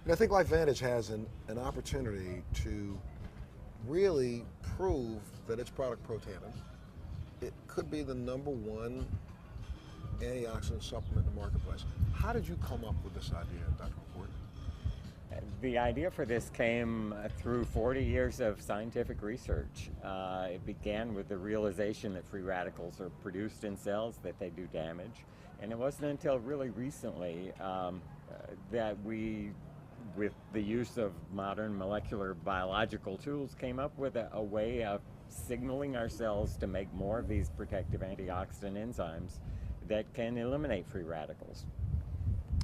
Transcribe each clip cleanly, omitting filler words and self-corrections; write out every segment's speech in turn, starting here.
And I think LifeVantage has an opportunity to really prove that its product Protandim, it could be the #1 antioxidant supplement in the marketplace. How did you come up with this idea, Dr. McCord? The idea for this came through 40 years of scientific research. It began with the realization that free radicals are produced in cells, that they do damage. And it wasn't until really recently that we, with the use of modern molecular biological tools, came up with a way of signaling our cells to make more of these protective antioxidant enzymes that can eliminate free radicals.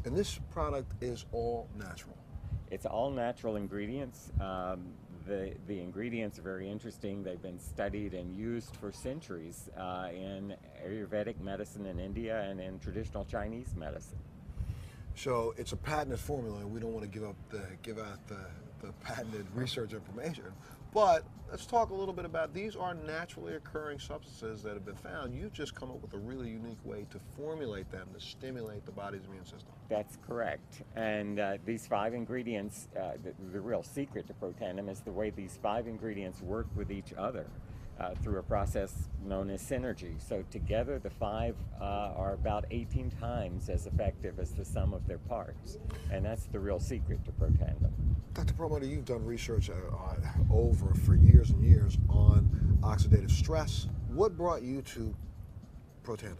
And this product is all natural. It's all natural ingredients. The ingredients are very interesting. They've been studied and used for centuries in Ayurvedic medicine in India and in traditional Chinese medicine. So it's a patented formula, and we don't want to give out the patented research information. But let's talk a little bit about, these are naturally occurring substances that have been found. You've just come up with a really unique way to formulate them to stimulate the body's immune system. That's correct. And these 5 ingredients, the real secret to Protandim is the way these 5 ingredients work with each other through a process known as synergy. So together the 5 are about 18 times as effective as the sum of their parts. And that's the real secret to Protandim. Dr. Perlmutter, you've done research for years and years on oxidative stress. What brought you to Protandim?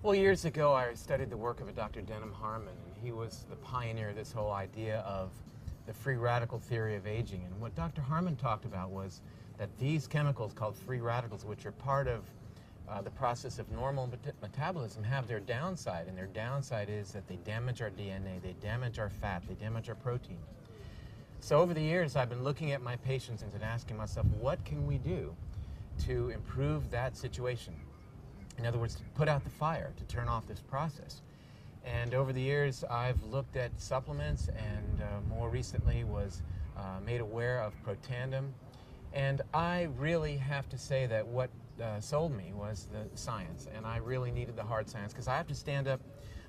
Well, years ago I studied the work of a Dr. Denham Harmon, and he was the pioneer of this whole idea of the free radical theory of aging. And what Dr. Harmon talked about was that these chemicals called free radicals, which are part of the process of normal metabolism, have their downside, and their downside is that they damage our DNA, they damage our fat, they damage our protein. So over the years I've been looking at my patients and asking myself, what can we do to improve that situation? In other words, to put out the fire, to turn off this process. And over the years I've looked at supplements, and more recently was made aware of Protandim. And I really have to say that what sold me was the science, and I really needed the hard science, because I have to stand up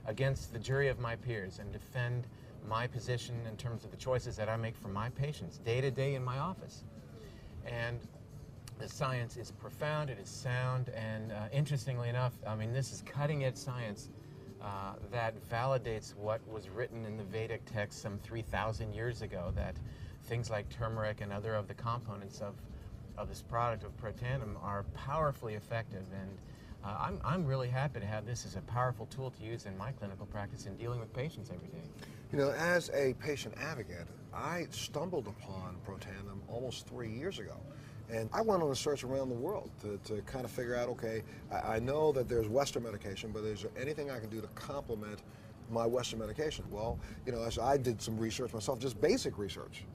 against the jury of my peers and defend my position in terms of the choices that I make for my patients day to day in my office. And the science is profound, it is sound, and interestingly enough, I mean, this is cutting-edge science that validates what was written in the Vedic text some 3,000 years ago, that things like turmeric and other of the components of this product of Protandim are powerfully effective. And I'm really happy to have this as a powerful tool to use in my clinical practice in dealing with patients every day. You know, as a patient advocate, I stumbled upon Protandim almost 3 years ago. And I went on a search around the world to kind of figure out, okay, I know that there's Western medication, but is there anything I can do to complement my Western medication? Well, you know, as I did some research myself, just basic research,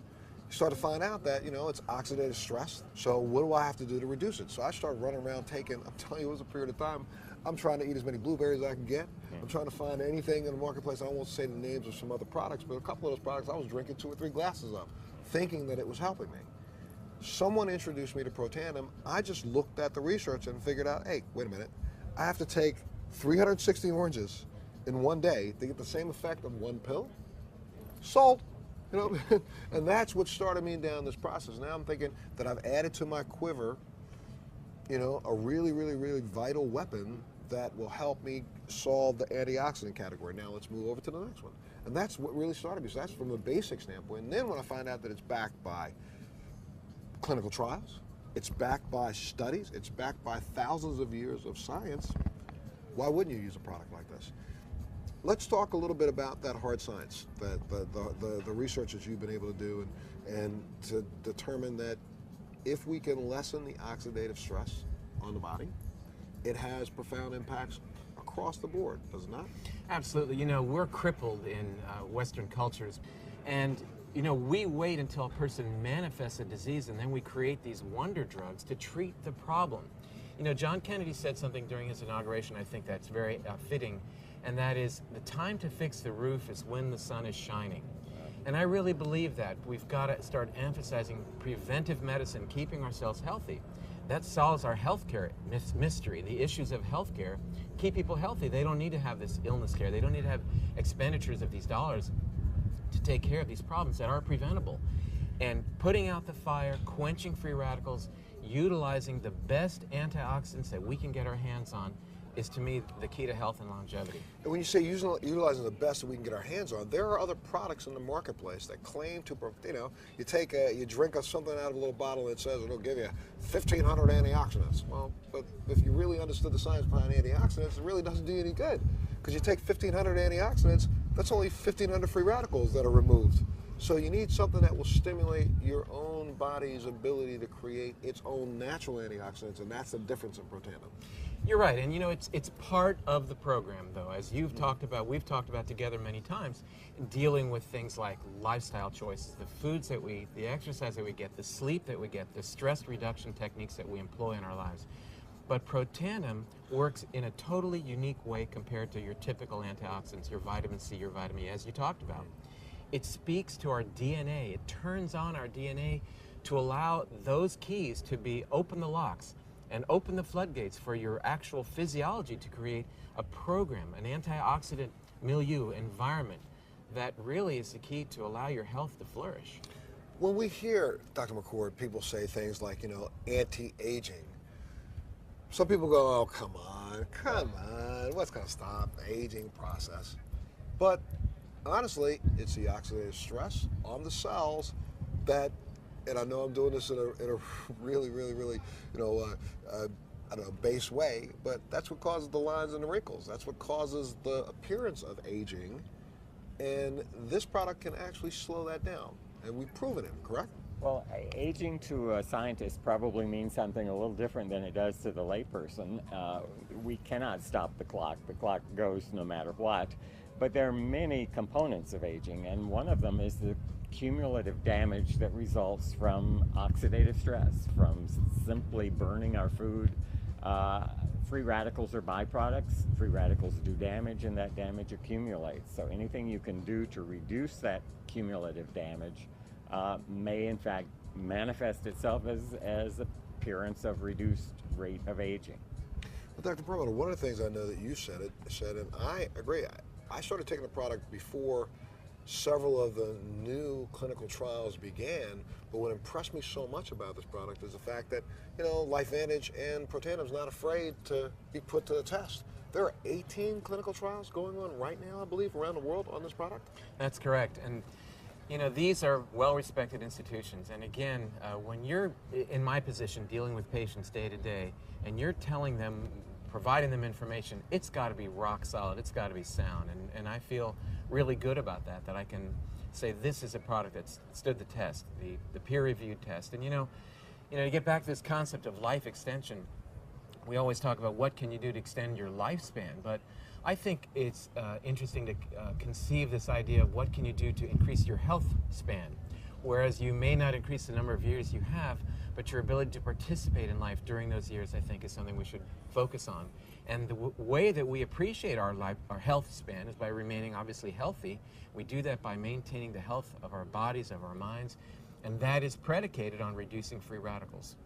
you start to find out that, you know, it's oxidative stress. So what do I have to do to reduce it? So I started running around taking, I'm telling you, it was a period of time, I'm trying to eat as many blueberries as I can get. I'm trying to find anything in the marketplace. I won't say the names of some other products, but a couple of those products I was drinking 2 or 3 glasses of, thinking that it was helping me. Someone introduced me to Protandim. I just looked at the research and figured out, hey, wait a minute, I have to take 360 oranges in one day to get the same effect of 1 pill? Sold. You know, and that's what started me down this process. Now I'm thinking that I've added to my quiver, you know, a really, really, really vital weapon that will help me solve the antioxidant category. Now let's move over to the next one. And that's what really started me. So that's from the basic standpoint. And then when I find out that it's backed by clinical trials, it's backed by studies, it's backed by thousands of years of science, why wouldn't you use a product like this? Let's talk a little bit about that hard science, the research that you've been able to do, and to determine that if we can lessen the oxidative stress on the body, it has profound impacts across the board, does it not? Absolutely. You know, we're crippled in Western cultures, and you know, we wait until a person manifests a disease, and then we create these wonder drugs to treat the problem. You know, John Kennedy said something during his inauguration, I think that's very fitting, and that is, the time to fix the roof is when the sun is shining. And I really believe that. We've got to start emphasizing preventive medicine, keeping ourselves healthy. That solves our healthcare mystery. The issues of healthcare keep people healthy. They don't need to have this illness care. They don't need to have expenditures of these dollars. to take care of these problems that are preventable. And putting out the fire, quenching free radicals, utilizing the best antioxidants that we can get our hands on is, to me, the key to health and longevity. And when you say utilizing the best that we can get our hands on, there are other products in the marketplace that claim to, you drink something out of a little bottle that says it'll give you 1,500 antioxidants. Well, but if you really understood the science behind antioxidants, it really doesn't do you any good. Because you take 1,500 antioxidants, that's only 1,500 free radicals that are removed. So you need something that will stimulate your own body's ability to create its own natural antioxidants, and that's the difference in Protandim. You're right, and it's part of the program, though, as you've talked about, we've talked about together many times, dealing with things like lifestyle choices, the foods that we eat, the exercise that we get, the sleep that we get, the stress reduction techniques that we employ in our lives. But Protandim works in a totally unique way compared to your typical antioxidants, your vitamin C, your vitamin E, as you talked about. It speaks to our DNA. It turns on our DNA to allow those keys to open the locks and open the floodgates for your actual physiology to create a program, an antioxidant milieu, environment that really is the key to allow your health to flourish. When we hear, Dr. McCord, people say things like, anti-aging, some people go, oh, come on, what's going to stop the aging process? But honestly, it's the oxidative stress on the cells that, and I know I'm doing this in a really, really, really, I don't know, base way, but that's what causes the lines and the wrinkles. That's what causes the appearance of aging. And this product can actually slow that down. And we've proven it, correct? Well, aging to a scientist probably means something a little different than it does to the layperson. We cannot stop the clock. The clock goes no matter what. But there are many components of aging, and one of them is the cumulative damage that results from oxidative stress, from simply burning our food. Free radicals are byproducts. Free radicals do damage, and that damage accumulates. So anything you can do to reduce that cumulative damage may in fact manifest itself as appearance of reduced rate of aging. Well, Dr. Perlmutter, one of the things I know that you said, and I agree. I started taking the product before several of the new clinical trials began, but what impressed me so much about this product is the fact that, LifeVantage and Protandim is not afraid to be put to the test. There are 18 clinical trials going on right now, I believe, around the world on this product? That's correct. And these are well-respected institutions. And again, when you're in my position dealing with patients day to day, and you're telling them, providing them information, it's got to be rock solid, it's got to be sound. And I feel really good about that I can say this is a product that's stood the test, the peer-reviewed test. And to get back to this concept of life extension, we always talk about what can you do to extend your lifespan, but I think it's interesting to conceive this idea of what can you do to increase your health span, whereas you may not increase the number of years you have, but your ability to participate in life during those years, I think, is something we should focus on. And the way that we appreciate our health span is by remaining obviously healthy. We do that by maintaining the health of our bodies, of our minds, and that is predicated on reducing free radicals.